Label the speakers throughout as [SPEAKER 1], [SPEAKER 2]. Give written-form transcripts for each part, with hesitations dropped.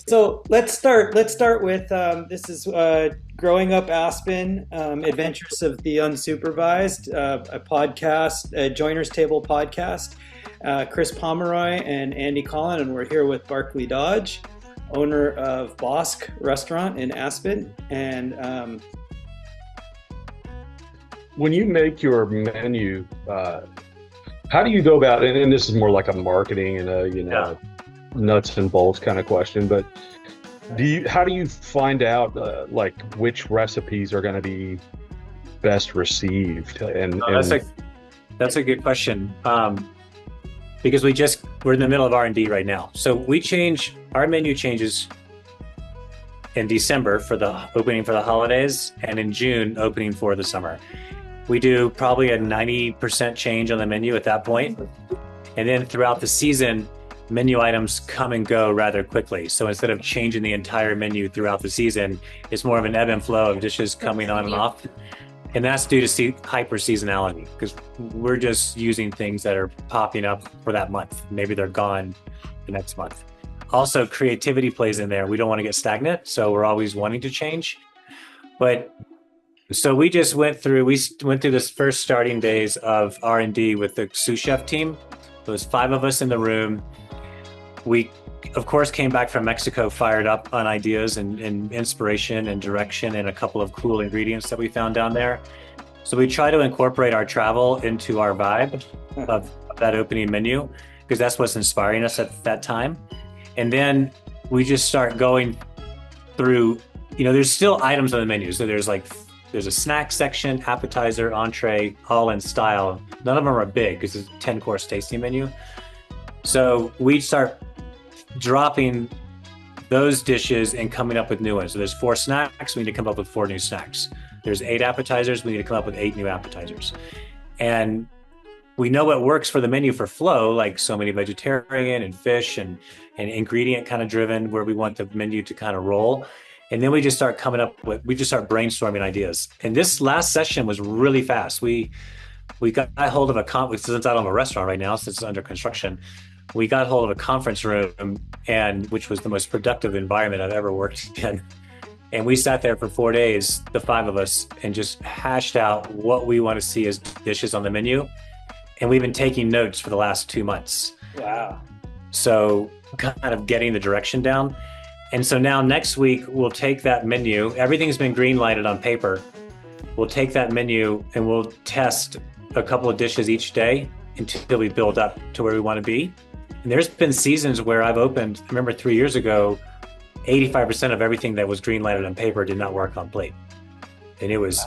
[SPEAKER 1] So let's start. Let's start with this is growing up Aspen, Adventures of the Unsupervised, a podcast, a Joiners Table podcast. Chris Pomeroy and Andy Collin, and we're here with Barclay Dodge, owner of Bosq restaurant in Aspen. And
[SPEAKER 2] when you make your menu, how do you go about it? And this is more like a marketing and a nuts and bolts kind of question, but how do you find out like which recipes are going to be best received?
[SPEAKER 3] That's a good question. Because we're in the middle of R&D right now. So our menu changes in December for the opening for the holidays, and in June opening for the summer. We do probably a 90% change on the menu at that point. And then throughout the season, menu items come and go rather quickly. So instead of changing the entire menu throughout the season, it's more of an ebb and flow of dishes coming on and off. And that's due to hyper seasonality, because we're just using things that are popping up for that month. Maybe they're gone the next month. Also, creativity plays in there. We don't want to get stagnant, so we're always wanting to change. But so we went through this first starting days of R&D with the sous chef team. There was 5 of us in the room. We, of course, came back from Mexico fired up on ideas and inspiration and direction and a couple of cool ingredients that we found down there. So we try to incorporate our travel into our vibe of that opening menu, because that's what's inspiring us at that time. And then we just start going through, there's still items on the menu. So there's a snack section, appetizer, entree, all in style. None of them are big because it's a 10-course tasting menu. So we start dropping those dishes and coming up with new ones. So there's 4 snacks, we need to come up with 4 new snacks. There's 8 appetizers, we need to come up with 8 new appetizers. And we know what works for the menu for flow, like so many vegetarian and fish and ingredient kind of driven, where we want the menu to kind of roll. And then we just start brainstorming ideas. And this last session was really fast. We got hold of since it's out of a restaurant right now, since it's under construction, we got hold of a conference room, which was the most productive environment I've ever worked in. And we sat there for 4 days, the 5 of us, and just hashed out what we want to see as dishes on the menu. And we've been taking notes for the last 2 months.
[SPEAKER 1] wow.
[SPEAKER 3] So kind of getting the direction down. And so now next week, we'll take that menu. Everything's been green lighted on paper. We'll take that menu and we'll test a couple of dishes each day until we build up to where we want to be. And there's been seasons where I've opened, I remember 3 years ago, 85% of everything that was green lighted on paper did not work on plate. And it was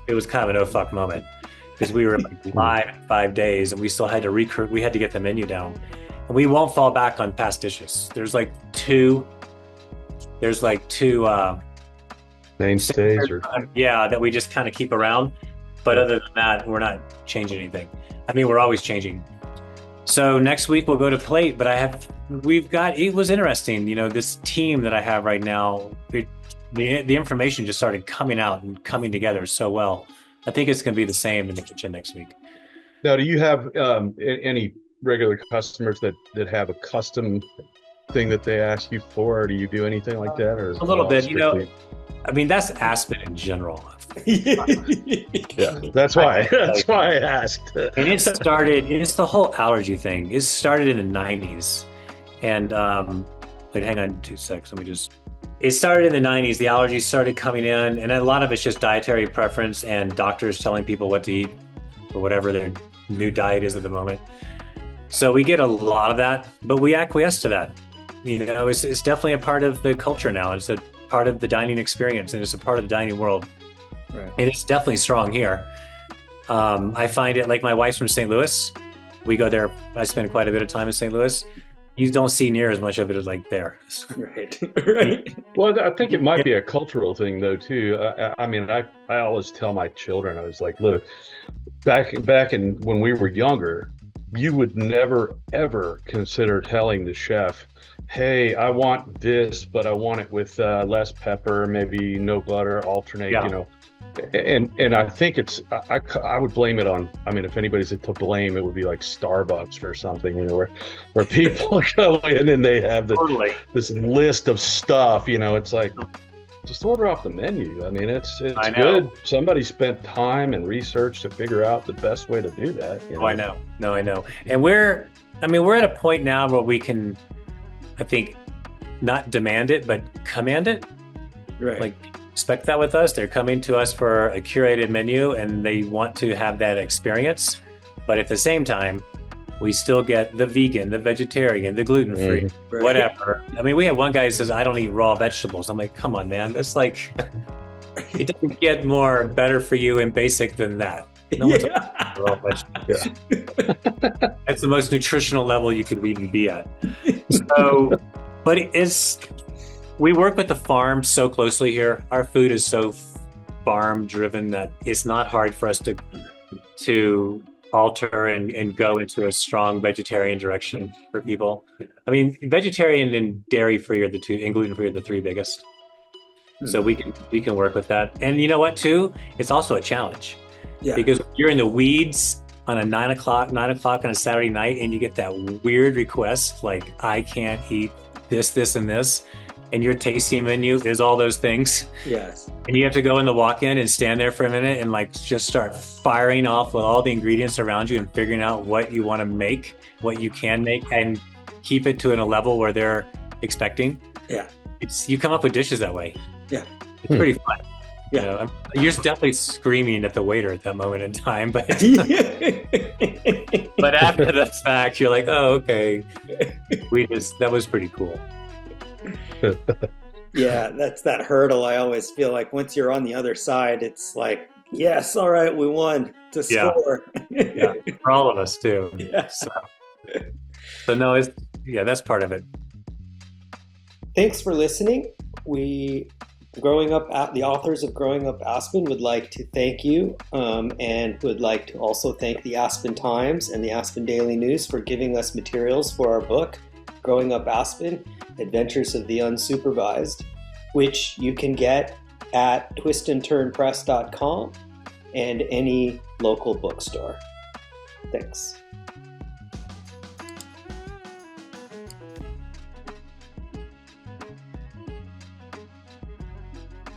[SPEAKER 3] kind of an oh fuck moment, because we were live in 5 days and we still had to we had to get the menu down. And we won't fall back on past dishes. There's like two
[SPEAKER 2] mainstays
[SPEAKER 3] that we just kind of keep around. But other than that, we're not changing anything. I mean, we're always changing. So next week we'll go to plate, but it was interesting, this team that I have right now, the information just started coming out and coming together so well. I think it's going to be the same in the kitchen next week.
[SPEAKER 2] Now, do you have any regular customers that have a custom thing that they ask you for, or do you do anything like that? Or
[SPEAKER 3] a little bit, I mean, that's Aspen in general.
[SPEAKER 2] Yeah, that's why I asked.
[SPEAKER 3] And it's the whole allergy thing. It started in the 90s. And hang on 2 seconds. It started in the 90s. The allergies started coming in, and a lot of it's just dietary preference and doctors telling people what to eat or whatever their new diet is at the moment. So we get a lot of that, but we acquiesce to that. It's definitely a part of the culture now. It's a part of the dining experience, and it's a part of the dining world.
[SPEAKER 1] Right.
[SPEAKER 3] And it's definitely strong here. I find it, like, my wife's from St. Louis. We go there. I spend quite a bit of time in St. Louis. You don't see near as much of it as like there.
[SPEAKER 1] Right. Right.
[SPEAKER 2] Well, I think it might be a cultural thing though too. I mean, I always tell my children, I was like, look, back in when we were younger, you would never ever consider telling the chef, hey, I want this, but I want it with less pepper, maybe no butter, alternate.
[SPEAKER 3] Yeah.
[SPEAKER 2] And I think I would blame it on, I mean, if anybody's to blame, it would be like Starbucks or something, you know, where people go in and they have this list of stuff, you know. It's like, just order off the menu. I mean, it's good. Somebody spent time and research to figure out the best way to do that. You know?
[SPEAKER 3] Oh, I know. No, I know. And we're at a point now where we can, I think, not demand it, but command it.
[SPEAKER 1] Right.
[SPEAKER 3] Like, expect that with us. They're coming to us for a curated menu and they want to have that experience. But at the same time, we still get the vegan, the vegetarian, the gluten-free, whatever. I mean, we have one guy who says, I don't eat raw vegetables. I'm like, come on, man. That's like, it doesn't get more better for you and basic than that. No one's raw vegetables. Yeah. That's the most nutritional level you could even be at. So, but we work with the farm so closely here. Our food is so farm driven that it's not hard for us to alter and go into a strong vegetarian direction for people. I mean, vegetarian and dairy free are the two, and gluten free are the three biggest. So we can work with that. And you know what too? It's also a challenge. Yeah. Because you're in the weeds on a 9 o'clock on a Saturday night and you get that weird request like, I can't eat this, and this. And your tasting menu is all those things. Yes. And you have to go in the walk-in and stand there for a minute and like just start firing off with all the ingredients around you and figuring out what you want to make, what you can make, and keep it to a level where they're expecting. Yeah. You come up with dishes that way. Yeah. It's pretty fun. Yeah. You know, you're definitely screaming at the waiter at that moment in time, but but after the fact, you're like, oh, okay. That was pretty cool.
[SPEAKER 1] Yeah, that's that hurdle. I always feel like once you're on the other side, it's like, yes, all right, we won to score.
[SPEAKER 3] Yeah, for all of us too. Yeah. So no, that's part of it.
[SPEAKER 1] Thanks for listening. The authors of Growing Up Aspen would like to thank you and would like to also thank the Aspen Times and the Aspen Daily News for giving us materials for our book, Growing Up Aspen, Adventures of the Unsupervised, which you can get at twistandturnpress.com and any local bookstore. Thanks.